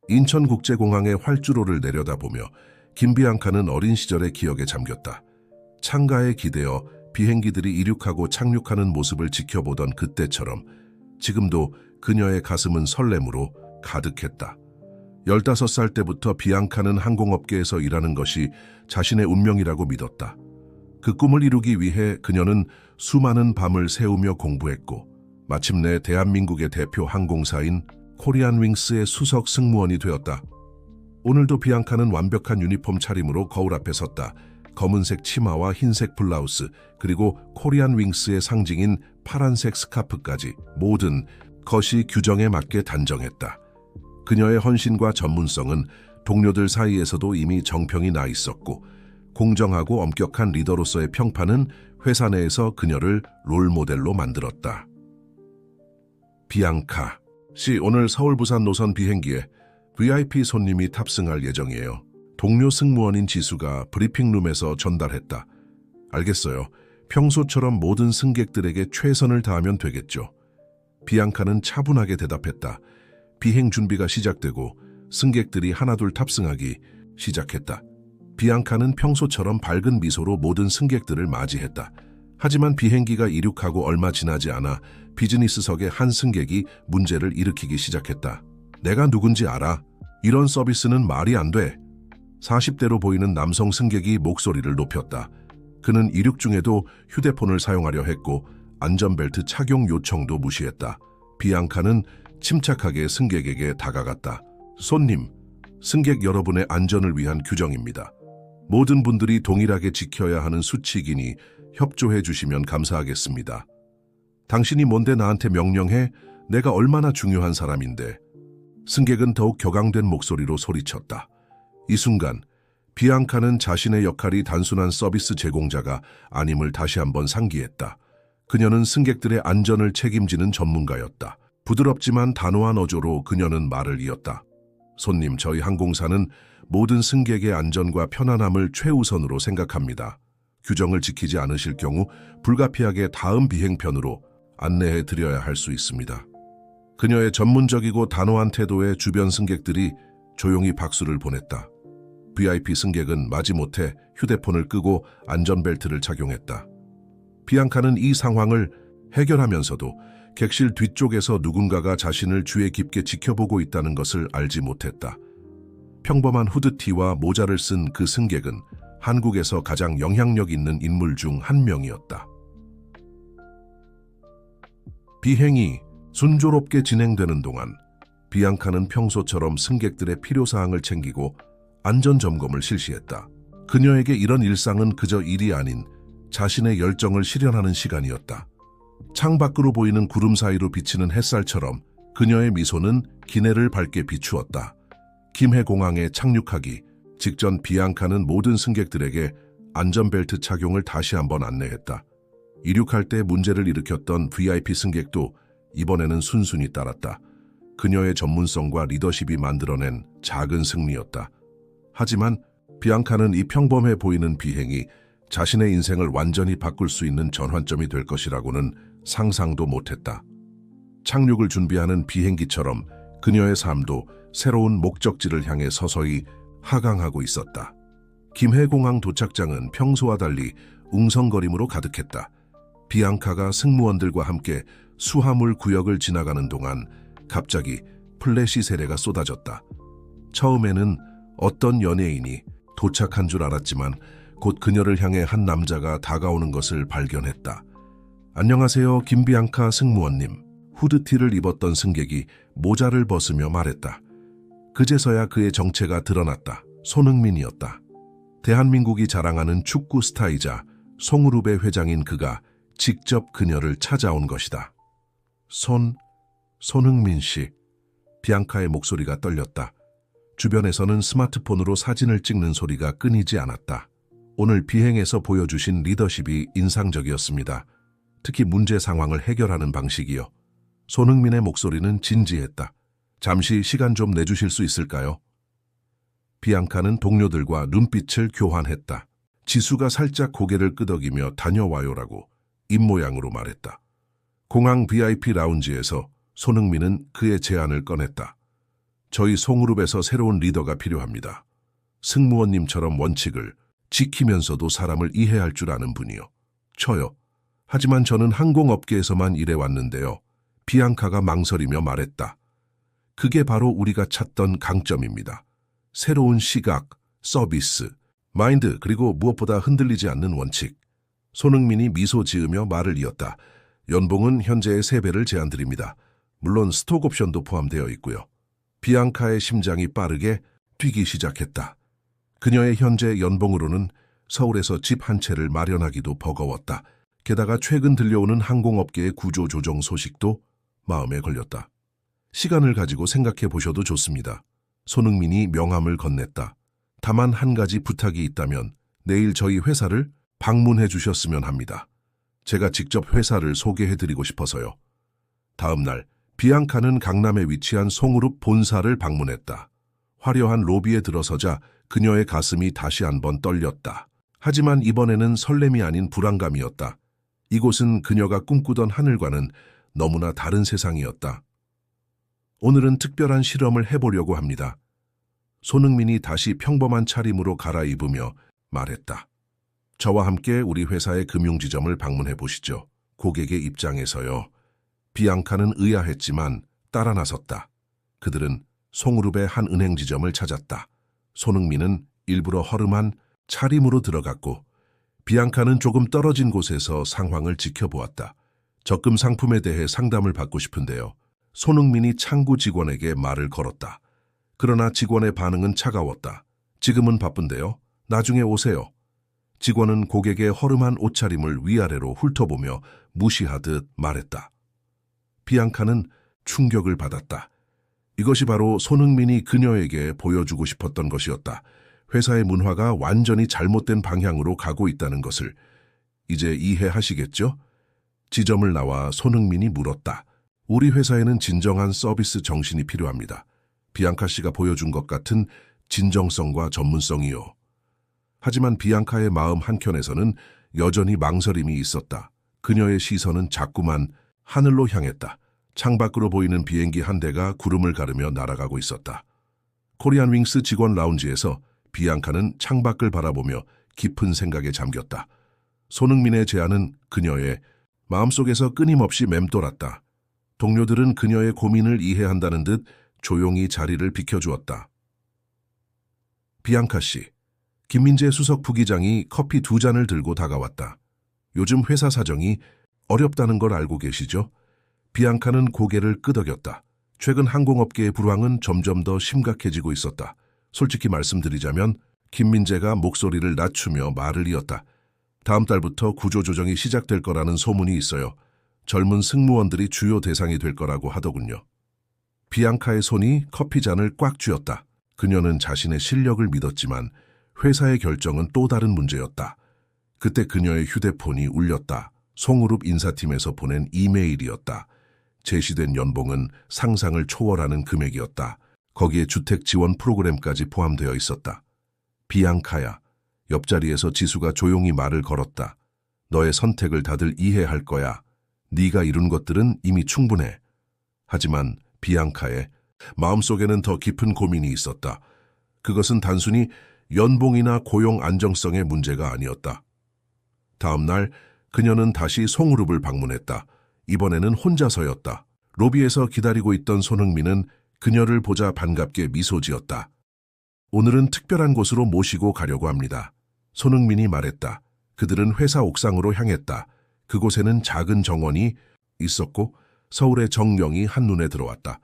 인천국제공항의 활주로를 내려다보며 김비앙카는 어린 시절의 기억에 잠겼다. 창가에 기대어 비행기들이 이륙하고 착륙하는 모습을 지켜보던 그때처럼 지금도 그녀의 가슴은 설렘으로 가득했다. 15살 때부터 비앙카는 항공업계에서 일하는 것이 자신의 운명이라고 믿었다. 그 꿈을 이루기 위해 그녀는 수많은 밤을 새우며 공부했고 마침내 대한민국의 대표 항공사인 코리안 윙스의 수석 승무원이 되었다. 오늘도 비앙카는 완벽한 유니폼 차림으로 거울 앞에 섰다. 검은색 치마와 흰색 블라우스, 그리고 코리안 윙스의 상징인 파란색 스카프까지 모든 것이 규정에 맞게 단정했다. 그녀의 헌신과 전문성은 동료들 사이에서도 이미 정평이 나 있었고 공정하고 엄격한 리더로서의 평판은 회사 내에서 그녀를 롤모델로 만들었다. 비앙카 씨, 오늘 서울 부산 노선 비행기에 VIP 손님이 탑승할 예정이에요. 동료 승무원인 지수가 브리핑룸에서 전달했다. 알겠어요. 평소처럼 모든 승객들에게 최선을 다하면 되겠죠. 비앙카는 차분하게 대답했다. 비행 준비가 시작되고 승객들이 하나둘 탑승하기 시작했다. 비앙카는 평소처럼 밝은 미소로 모든 승객들을 맞이했다. 하지만 비행기가 이륙하고 얼마 지나지 않아 비즈니스석의 한 승객이 문제를 일으키기 시작했다. 내가 누군지 알아? 이런 서비스는 말이 안 돼. 40대로 보이는 남성 승객이 목소리를 높였다. 그는 이륙 중에도 휴대폰을 사용하려 했고 안전벨트 착용 요청도 무시했다. 비앙카는 침착하게 승객에게 다가갔다. 손님, 승객 여러분의 안전을 위한 규정입니다. 모든 분들이 동일하게 지켜야 하는 수칙이니 협조해 주시면 감사하겠습니다. 당신이 뭔데 나한테 명령해? 내가 얼마나 중요한 사람인데. 승객은 더욱 격앙된 목소리로 소리쳤다. 이 순간 비앙카는 자신의 역할이 단순한 서비스 제공자가 아님을 다시 한번 상기했다. 그녀는 승객들의 안전을 책임지는 전문가였다. 부드럽지만 단호한 어조로 그녀는 말을 이었다. 손님, 저희 항공사는 모든 승객의 안전과 편안함을 최우선으로 생각합니다. 규정을 지키지 않으실 경우 불가피하게 다음 비행편으로 안내해 드려야 할 수 있습니다. 그녀의 전문적이고 단호한 태도에 주변 승객들이 조용히 박수를 보냈다. VIP 승객은 마지못해 휴대폰을 끄고 안전벨트를 착용했다. 비앙카는 이 상황을 해결하면서도 객실 뒤쪽에서 누군가가 자신을 주의 깊게 지켜보고 있다는 것을 알지 못했다. 평범한 후드티와 모자를 쓴 그 승객은 한국에서 가장 영향력 있는 인물 중 한 명이었다. 비행이 순조롭게 진행되는 동안 비앙카는 평소처럼 승객들의 필요사항을 챙기고 안전점검을 실시했다. 그녀에게 이런 일상은 그저 일이 아닌 자신의 열정을 실현하는 시간이었다. 창밖으로 보이는 구름 사이로 비치는 햇살처럼 그녀의 미소는 기내를 밝게 비추었다. 김해공항에 착륙하기 직전 비앙카는 모든 승객들에게 안전벨트 착용을 다시 한번 안내했다. 이륙할 때 문제를 일으켰던 VIP 승객도 이번에는 순순히 따랐다. 그녀의 전문성과 리더십이 만들어낸 작은 승리였다. 하지만 비앙카는 이 평범해 보이는 비행이 자신의 인생을 완전히 바꿀 수 있는 전환점이 될 것이라고는 상상도 못했다. 착륙을 준비하는 비행기처럼 그녀의 삶도 새로운 목적지를 향해 서서히 하강하고 있었다. 김해공항 도착장은 평소와 달리 웅성거림으로 가득했다. 비앙카가 승무원들과 함께 수하물 구역을 지나가는 동안 갑자기 플래시 세례가 쏟아졌다. 처음에는 어떤 연예인이 도착한 줄 알았지만 곧 그녀를 향해 한 남자가 다가오는 것을 발견했다. 안녕하세요, 김비앙카 승무원님. 후드티를 입었던 승객이 모자를 벗으며 말했다. 그제서야 그의 정체가 드러났다. 손흥민이었다. 대한민국이 자랑하는 축구 스타이자 송우룹의 회장인 그가 직접 그녀를 찾아온 것이다. 손흥민 씨. 비앙카의 목소리가 떨렸다. 주변에서는 스마트폰으로 사진을 찍는 소리가 끊이지 않았다. 오늘 비행에서 보여주신 리더십이 인상적이었습니다. 특히 문제 상황을 해결하는 방식이요. 손흥민의 목소리는 진지했다. 잠시 시간 좀 내주실 수 있을까요? 비앙카는 동료들과 눈빛을 교환했다. 지수가 살짝 고개를 끄덕이며 다녀와요라고 입모양으로 말했다. 공항 VIP 라운지에서 손흥민은 그의 제안을 꺼냈다. 저희 송그룹에서 새로운 리더가 필요합니다. 승무원님처럼 원칙을 지키면서도 사람을 이해할 줄 아는 분이요. 저요. 하지만 저는 항공업계에서만 일해왔는데요. 비앙카가 망설이며 말했다. 그게 바로 우리가 찾던 강점입니다. 새로운 시각, 서비스, 마인드, 그리고 무엇보다 흔들리지 않는 원칙. 손흥민이 미소 지으며 말을 이었다. 연봉은 현재의 3배를 제안드립니다. 물론 스톡 옵션도 포함되어 있고요. 비앙카의 심장이 빠르게 뛰기 시작했다. 그녀의 현재 연봉으로는 서울에서 집 한 채를 마련하기도 버거웠다. 게다가 최근 들려오는 항공업계의 구조조정 소식도 마음에 걸렸다. 시간을 가지고 생각해 보셔도 좋습니다. 손흥민이 명함을 건넸다. 다만 한 가지 부탁이 있다면 내일 저희 회사를 방문해 주셨으면 합니다. 제가 직접 회사를 소개해 드리고 싶어서요. 다음 날 비앙카는 강남에 위치한 송그룹 본사를 방문했다. 화려한 로비에 들어서자 그녀의 가슴이 다시 한번 떨렸다. 하지만 이번에는 설렘이 아닌 불안감이었다. 이곳은 그녀가 꿈꾸던 하늘과는 너무나 다른 세상이었다. 오늘은 특별한 실험을 해보려고 합니다. 손흥민이 다시 평범한 차림으로 갈아입으며 말했다. 저와 함께 우리 회사의 금융지점을 방문해 보시죠. 고객의 입장에서요. 비앙카는 의아했지만 따라 나섰다. 그들은 송그룹의 한 은행지점을 찾았다. 손흥민은 일부러 허름한 차림으로 들어갔고 비앙카는 조금 떨어진 곳에서 상황을 지켜보았다. 적금 상품에 대해 상담을 받고 싶은데요. 손흥민이 창구 직원에게 말을 걸었다. 그러나 직원의 반응은 차가웠다. 지금은 바쁜데요. 나중에 오세요. 직원은 고객의 허름한 옷차림을 위아래로 훑어보며 무시하듯 말했다. 비앙카는 충격을 받았다. 이것이 바로 손흥민이 그녀에게 보여주고 싶었던 것이었다. 회사의 문화가 완전히 잘못된 방향으로 가고 있다는 것을. 이제 이해하시겠죠? 지점을 나와 손흥민이 물었다. 우리 회사에는 진정한 서비스 정신이 필요합니다. 비앙카 씨가 보여준 것 같은 진정성과 전문성이요. 하지만 비앙카의 마음 한켠에서는 여전히 망설임이 있었다. 그녀의 시선은 자꾸만 하늘로 향했다. 창밖으로 보이는 비행기 한 대가 구름을 가르며 날아가고 있었다. 코리안 윙스 직원 라운지에서 비앙카는 창밖을 바라보며 깊은 생각에 잠겼다. 손흥민의 제안은 그녀의 마음속에서 끊임없이 맴돌았다. 동료들은 그녀의 고민을 이해한다는 듯 조용히 자리를 비켜주었다. 비앙카 씨, 김민재 수석 부기장이 커피 2잔을 들고 다가왔다. 요즘 회사 사정이 어렵다는 걸 알고 계시죠? 비앙카는 고개를 끄덕였다. 최근 항공업계의 불황은 점점 더 심각해지고 있었다. 솔직히 말씀드리자면 김민재가 목소리를 낮추며 말을 이었다. 다음 달부터 구조조정이 시작될 거라는 소문이 있어요. 젊은 승무원들이 주요 대상이 될 거라고 하더군요. 비앙카의 손이 커피잔을 꽉 쥐었다. 그녀는 자신의 실력을 믿었지만 회사의 결정은 또 다른 문제였다. 그때 그녀의 휴대폰이 울렸다. 송그룹 인사팀에서 보낸 이메일이었다. 제시된 연봉은 상상을 초월하는 금액이었다. 거기에 주택 지원 프로그램까지 포함되어 있었다. 비앙카야, 옆자리에서 지수가 조용히 말을 걸었다. 너의 선택을 다들 이해할 거야. 네가 이룬 것들은 이미 충분해. 하지만 비앙카의 마음속에는 더 깊은 고민이 있었다. 그것은 단순히 연봉이나 고용 안정성의 문제가 아니었다. 다음 날 그녀는 다시 송그룹을 방문했다. 이번에는 혼자서였다. 로비에서 기다리고 있던 손흥민은 그녀를 보자 반갑게 미소 지었다. 오늘은 특별한 곳으로 모시고 가려고 합니다. 손흥민이 말했다. 그들은 회사 옥상으로 향했다. 그곳에는 작은 정원이 있었고 서울의 정령이 한눈에 들어왔다.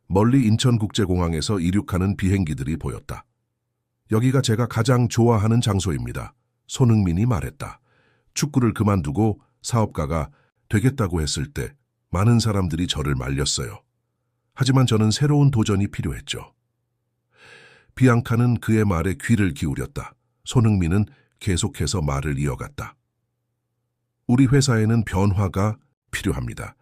멀리 인천국제공항에서 이륙하는 비행기들이 보였다. 여기가 제가 가장 좋아하는 장소입니다. 손흥민이 말했다. 축구를 그만두고 사업가가 되겠다고 했을 때 많은 사람들이 저를 말렸어요. 하지만 저는 새로운 도전이 필요했죠. 비앙카는 그의 말에 귀를 기울였다. 손흥민은 계속해서 말을 이어갔다. 우리 회사에는 변화가 필요합니다.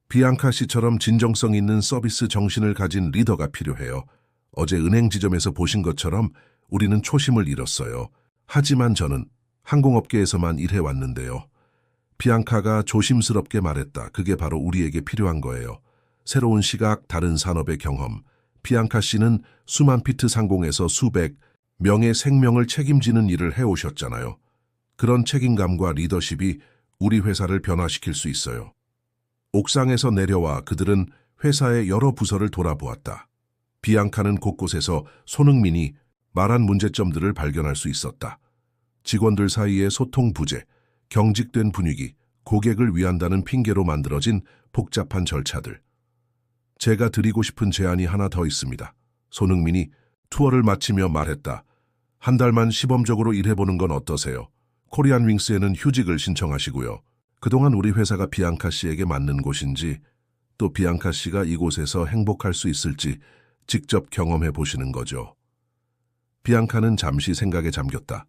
비앙카 씨처럼 진정성 있는 서비스 정신을 가진 리더가 필요해요. 어제 은행 지점에서 보신 것처럼 우리는 초심을 잃었어요. 하지만 저는 항공업계에서만 일해왔는데요. 비앙카가 조심스럽게 말했다. 그게 바로 우리에게 필요한 거예요. 새로운 시각, 다른 산업의 경험, 비앙카 씨는 수만 피트 상공에서 수백 명의 생명을 책임지는 일을 해오셨잖아요. 그런 책임감과 리더십이 우리 회사를 변화시킬 수 있어요. 옥상에서 내려와 그들은 회사의 여러 부서를 돌아보았다. 비앙카는 곳곳에서 손흥민이 말한 문제점들을 발견할 수 있었다. 직원들 사이의 소통 부재, 경직된 분위기, 고객을 위한다는 핑계로 만들어진 복잡한 절차들. 제가 드리고 싶은 제안이 하나 더 있습니다. 손흥민이 투어를 마치며 말했다. 한 달만 시범적으로 일해보는 건 어떠세요? 코리안 윙스에는 휴직을 신청하시고요. 그동안 우리 회사가 비앙카 씨에게 맞는 곳인지, 또 비앙카 씨가 이곳에서 행복할 수 있을지 직접 경험해 보시는 거죠. 비앙카는 잠시 생각에 잠겼다.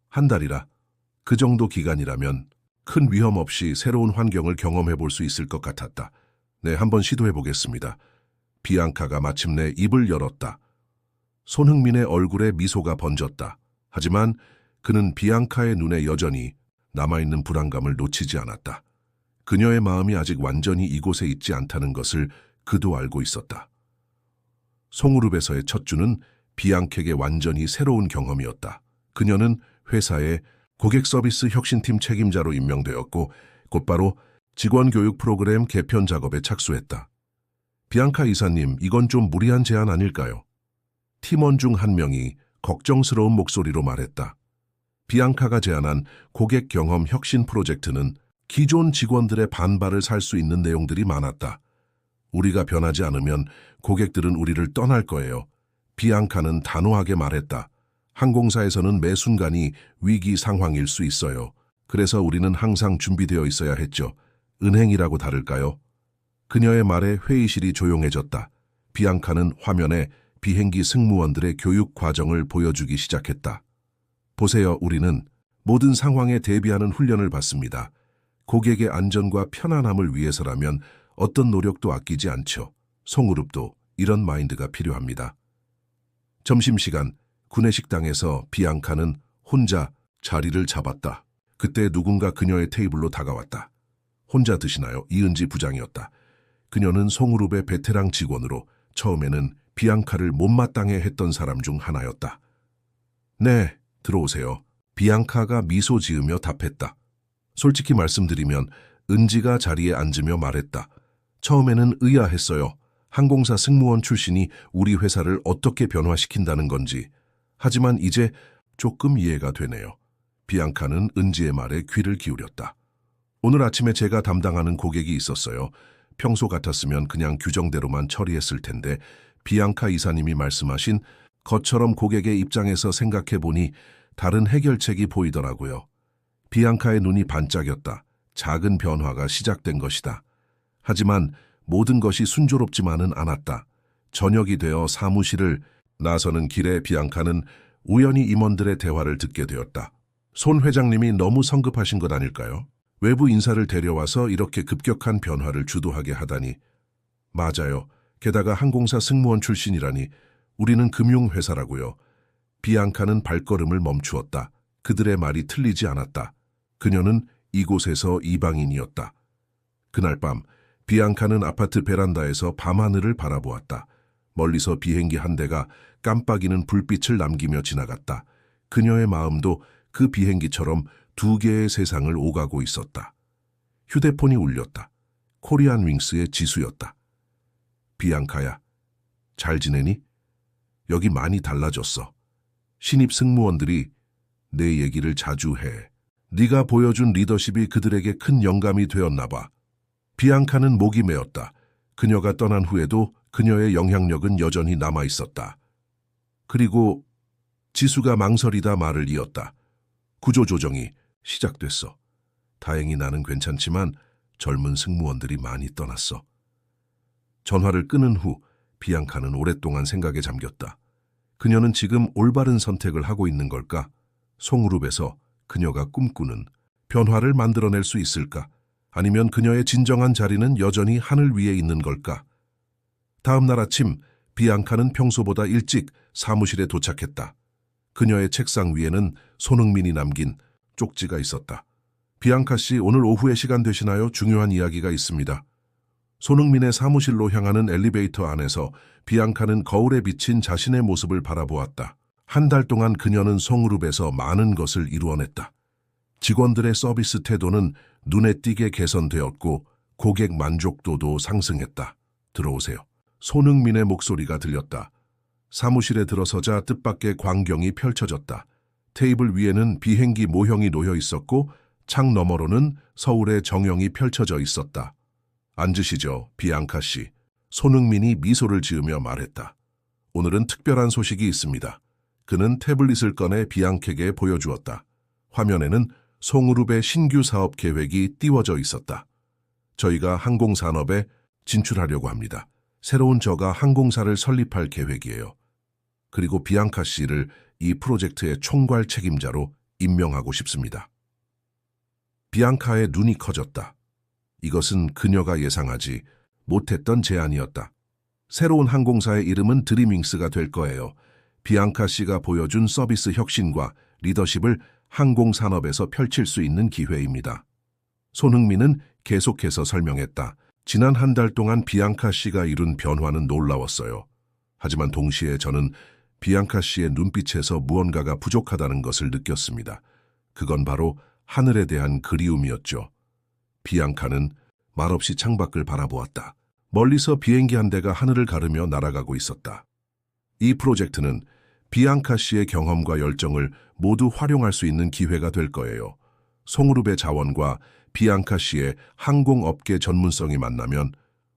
한 달이라, 그 정도 기간이라면 큰 위험 없이 새로운 환경을 경험해 볼 수 있을 것 같았다. 네, 한번 시도해 보겠습니다. 비앙카가 마침내 입을 열었다. 손흥민의 얼굴에 미소가 번졌다. 하지만 그는 비앙카의 눈에 여전히 남아있는 불안감을 놓치지 않았다. 그녀의 마음이 아직 완전히 이곳에 있지 않다는 것을 그도 알고 있었다. 송우룹에서의 첫 주는 비앙카에게 완전히 새로운 경험이었다. 그녀는 회사의 고객 서비스 혁신팀 책임자로 임명되었고 곧바로 직원 교육 프로그램 개편 작업에 착수했다. 비앙카 이사님, 이건 좀 무리한 제안 아닐까요? 팀원 중 한 명이 걱정스러운 목소리로 말했다. 비앙카가 제안한 고객 경험 혁신 프로젝트는 기존 직원들의 반발을 살 수 있는 내용들이 많았다. 우리가 변하지 않으면 고객들은 우리를 떠날 거예요. 비앙카는 단호하게 말했다. 항공사에서는 매 순간이 위기 상황일 수 있어요. 그래서 우리는 항상 준비되어 있어야 했죠. 은행이라고 다를까요? 그녀의 말에 회의실이 조용해졌다. 비앙카는 화면에 비행기 승무원들의 교육 과정을 보여주기 시작했다. 보세요, 우리는 모든 상황에 대비하는 훈련을 받습니다. 고객의 안전과 편안함을 위해서라면 어떤 노력도 아끼지 않죠. 송우룹도 이런 마인드가 필요합니다. 점심시간, 구내식당에서 비앙카는 혼자 자리를 잡았다. 그때 누군가 그녀의 테이블로 다가왔다. 혼자 드시나요? 이은지 부장이었다. 그녀는 송우룹의 베테랑 직원으로 처음에는 비앙카를 못마땅해 했던 사람 중 하나였다. 네, 들어오세요. 비앙카가 미소 지으며 답했다. 솔직히 말씀드리면 은지가 자리에 앉으며 말했다. 처음에는 의아했어요. 항공사 승무원 출신이 우리 회사를 어떻게 변화시킨다는 건지. 하지만 이제 조금 이해가 되네요. 비앙카는 은지의 말에 귀를 기울였다. 오늘 아침에 제가 담당하는 고객이 있었어요. 평소 같았으면 그냥 규정대로만 처리했을 텐데 비앙카 이사님이 말씀하신 것처럼 고객의 입장에서 생각해보니 다른 해결책이 보이더라고요. 비앙카의 눈이 반짝였다. 작은 변화가 시작된 것이다. 하지만 모든 것이 순조롭지만은 않았다. 저녁이 되어 사무실을 나서는 길에 비앙카는 우연히 임원들의 대화를 듣게 되었다. 손 회장님이 너무 성급하신 것 아닐까요? 외부 인사를 데려와서 이렇게 급격한 변화를 주도하게 하다니. 맞아요. 게다가 항공사 승무원 출신이라니. 우리는 금융회사라고요. 비앙카는 발걸음을 멈추었다. 그들의 말이 틀리지 않았다. 그녀는 이곳에서 이방인이었다. 그날 밤 비앙카는 아파트 베란다에서 밤하늘을 바라보았다. 멀리서 비행기 한 대가 깜빡이는 불빛을 남기며 지나갔다. 그녀의 마음도 그 비행기처럼 두 개의 세상을 오가고 있었다. 휴대폰이 울렸다. 코리안 윙스의 지수였다. 비앙카야, 잘 지내니? 여기 많이 달라졌어. 신입 승무원들이 내 얘기를 자주 해. 네가 보여준 리더십이 그들에게 큰 영감이 되었나 봐. 비앙카는 목이 메었다. 그녀가 떠난 후에도 그녀의 영향력은 여전히 남아있었다. 그리고 지수가 망설이다 말을 이었다. 구조조정이 시작됐어. 다행히 나는 괜찮지만 젊은 승무원들이 많이 떠났어. 전화를 끊은 후 비앙카는 오랫동안 생각에 잠겼다. 그녀는 지금 올바른 선택을 하고 있는 걸까? 송우룹에서 그녀가 꿈꾸는 변화를 만들어낼 수 있을까? 아니면 그녀의 진정한 자리는 여전히 하늘 위에 있는 걸까? 다음 날 아침 비앙카는 평소보다 일찍 사무실에 도착했다. 그녀의 책상 위에는 손흥민이 남긴 쪽지가 있었다. 비앙카 씨, 오늘 오후에 시간 되시나요? 중요한 이야기가 있습니다. 손흥민의 사무실로 향하는 엘리베이터 안에서 비앙카는 거울에 비친 자신의 모습을 바라보았다. 한 달 동안 그녀는 송그룹에서 많은 것을 이루어냈다. 직원들의 서비스 태도는 눈에 띄게 개선되었고 고객 만족도도 상승했다. 들어오세요. 손흥민의 목소리가 들렸다. 사무실에 들어서자 뜻밖의 광경이 펼쳐졌다. 테이블 위에는 비행기 모형이 놓여 있었고 창 너머로는 서울의 정형이 펼쳐져 있었다. 앉으시죠, 비앙카 씨. 손흥민이 미소를 지으며 말했다. 오늘은 특별한 소식이 있습니다. 그는 태블릿을 꺼내 비앙카에게 보여주었다. 화면에는 송그룹의 신규 사업 계획이 띄워져 있었다. 저희가 항공산업에 진출하려고 합니다. 새로운 저가 항공사를 설립할 계획이에요. 그리고 비앙카 씨를 이 프로젝트의 총괄 책임자로 임명하고 싶습니다. 비앙카의 눈이 커졌다. 이것은 그녀가 예상하지 못했던 제안이었다. 새로운 항공사의 이름은 드림윙스가 될 거예요. 비앙카 씨가 보여준 서비스 혁신과 리더십을 항공산업에서 펼칠 수 있는 기회입니다. 손흥민은 계속해서 설명했다. 지난 한 달 동안 비앙카 씨가 이룬 변화는 놀라웠어요. 하지만 동시에 저는 비앙카 씨의 눈빛에서 무언가가 부족하다는 것을 느꼈습니다. 그건 바로 하늘에 대한 그리움이었죠. 비앙카는 말없이 창밖을 바라보았다. 멀리서 비행기 한 대가 하늘을 가르며 날아가고 있었다. 이 프로젝트는 비앙카 씨의 경험과 열정을 모두 활용할 수 있는 기회가 될 거예요. 송그룹의 자원과 비앙카 씨의 항공업계 전문성이 만나면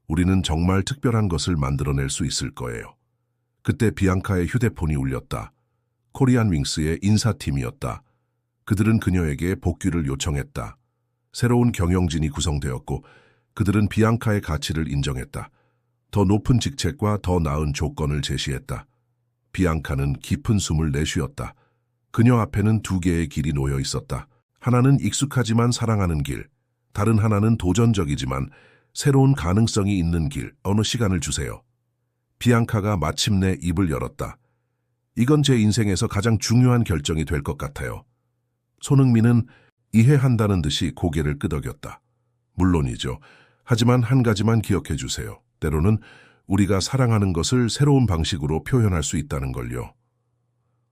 우리는 정말 특별한 것을 만들어낼 수 있을 거예요. 그때 비앙카의 휴대폰이 울렸다. 코리안 윙스의 인사팀이었다. 그들은 그녀에게 복귀를 요청했다. 새로운 경영진이 구성되었고 그들은 비앙카의 가치를 인정했다. 더 높은 직책과 더 나은 조건을 제시했다. 비앙카는 깊은 숨을 내쉬었다. 그녀 앞에는 두 개의 길이 놓여 있었다. 하나는 익숙하지만 사랑하는 길, 다른 하나는 도전적이지만 새로운 가능성이 있는 길. 어느 시간을 주세요. 비앙카가 마침내 입을 열었다. 이건 제 인생에서 가장 중요한 결정이 될 것 같아요. 손흥민은 이해한다는 듯이 고개를 끄덕였다. 물론이죠. 하지만 한 가지만 기억해 주세요. 때로는 우리가 사랑하는 것을 새로운 방식으로 표현할 수 있다는 걸요.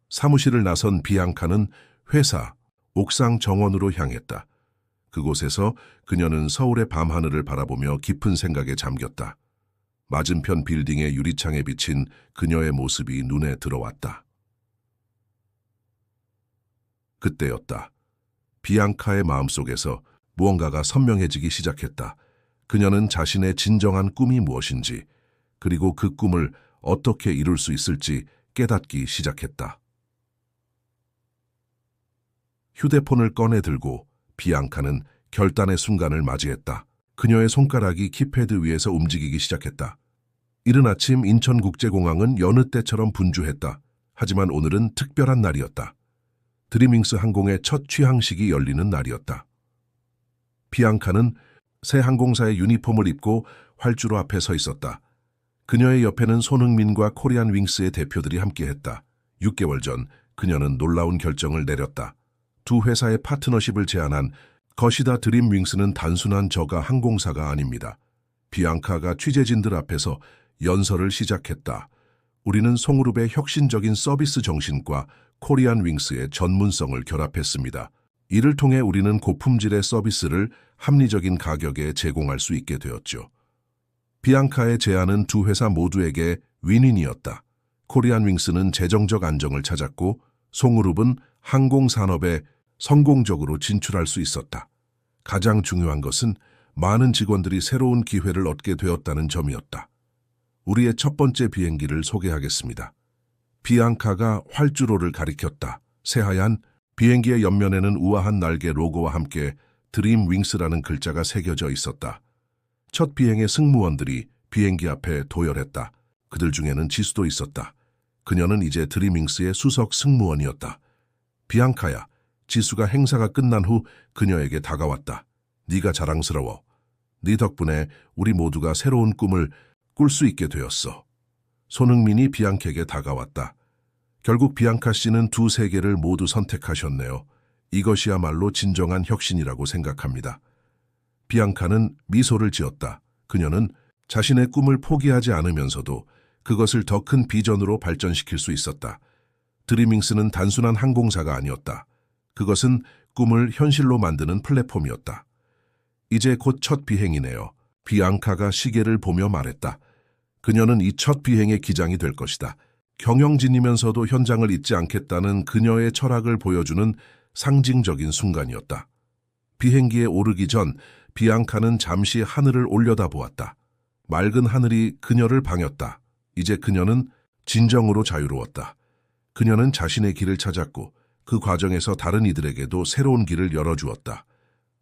사무실을 나선 비앙카는 회사, 옥상 정원으로 향했다. 그곳에서 그녀는 서울의 밤하늘을 바라보며 깊은 생각에 잠겼다. 맞은편 빌딩의 유리창에 비친 그녀의 모습이 눈에 들어왔다. 그때였다. 비앙카의 마음속에서 무언가가 선명해지기 시작했다. 그녀는 자신의 진정한 꿈이 무엇인지, 그리고 그 꿈을 어떻게 이룰 수 있을지 깨닫기 시작했다. 휴대폰을 꺼내 들고 비앙카는 결단의 순간을 맞이했다. 그녀의 손가락이 키패드 위에서 움직이기 시작했다. 이른 아침 인천국제공항은 여느 때처럼 분주했다. 하지만 오늘은 특별한 날이었다. 드림윙스 항공의 첫 취항식이 열리는 날이었다. 비앙카는 새 항공사의 유니폼을 입고 활주로 앞에 서 있었다. 그녀의 옆에는 손흥민과 코리안 윙스의 대표들이 함께했다. 6개월 전 그녀는 놀라운 결정을 내렸다. 두 회사의 파트너십을 제안한 거시다 드림윙스는 단순한 저가 항공사가 아닙니다. 비앙카가 취재진들 앞에서 연설을 시작했다. 우리는 송그룹의 혁신적인 서비스 정신과 코리안 윙스의 전문성을 결합했습니다. 이를 통해 우리는 고품질의 서비스를 합리적인 가격에 제공할 수 있게 되었죠. 비앙카의 제안은 두 회사 모두에게 윈윈이었다. 코리안 윙스는 재정적 안정을 찾았고 송그룹은 항공산업에 성공적으로 진출할 수 있었다. 가장 중요한 것은 많은 직원들이 새로운 기회를 얻게 되었다는 점이었다. 우리의 첫 번째 비행기를 소개하겠습니다. 비앙카가 활주로를 가리켰다. 새하얀 비행기의 옆면에는 우아한 날개 로고와 함께 드림윙스라는 글자가 새겨져 있었다. 첫 비행의 승무원들이 비행기 앞에 도열했다. 그들 중에는 지수도 있었다. 그녀는 이제 드림윙스의 수석 승무원이었다. 비앙카야, 지수가 행사가 끝난 후 그녀에게 다가왔다. 네가 자랑스러워. 네 덕분에 우리 모두가 새로운 꿈을 꿀 수 있게 되었어. 손흥민이 비앙카에게 다가왔다. 결국 비앙카 씨는 두 세계를 모두 선택하셨네요. 이것이야말로 진정한 혁신이라고 생각합니다. 비앙카는 미소를 지었다. 그녀는 자신의 꿈을 포기하지 않으면서도 그것을 더 큰 비전으로 발전시킬 수 있었다. 드리밍스는 단순한 항공사가 아니었다. 그것은 꿈을 현실로 만드는 플랫폼이었다. 이제 곧 첫 비행이네요. 비앙카가 시계를 보며 말했다. 그녀는 이 첫 비행의 기장이 될 것이다. 경영진이면서도 현장을 잊지 않겠다는 그녀의 철학을 보여주는 상징적인 순간이었다. 비행기에 오르기 전 비앙카는 잠시 하늘을 올려다보았다. 맑은 하늘이 그녀를 방했다. 이제 그녀는 진정으로 자유로웠다. 그녀는 자신의 길을 찾았고 그 과정에서 다른 이들에게도 새로운 길을 열어주었다.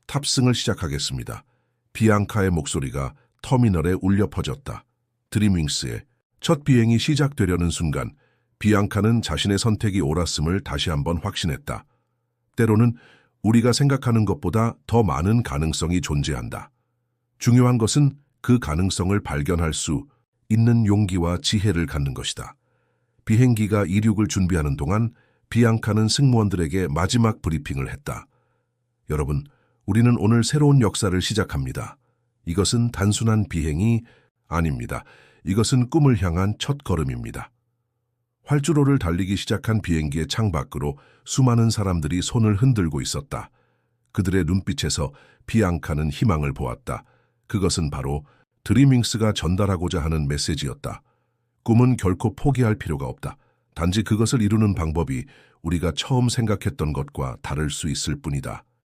탑승을 시작하겠습니다. 비앙카의 목소리가 터미널에 울려 퍼졌다. 드림윙스의 첫 비행이 시작되려는 순간 비앙카는 자신의 선택이 옳았음을 다시 한번 확신했다. 때로는 우리가 생각하는 것보다 더 많은 가능성이 존재한다. 중요한 것은 그 가능성을 발견할 수 있는 용기와 지혜를 갖는 것이다. 비행기가 이륙을 준비하는 동안 비앙카는 승무원들에게 마지막 브리핑을 했다. 여러분, 우리는 오늘 새로운 역사를 시작합니다. 이것은 단순한 비행이 아닙니다. 이것은 꿈을 향한 첫걸음입니다. 활주로를 달리기 시작한 비행기의 창밖으로 수많은 사람들이 손을 흔들고 있었다. 그들의 눈빛에서 비앙카는 희망을 보았다. 그것은 바로 드리밍스가 전달하고자 하는 메시지였다. 꿈은 결코 포기할 필요가 없다. 단지 그것을 이루는 방법이 우리가 처음 생각했던 것과 다를 수 있을 뿐이다.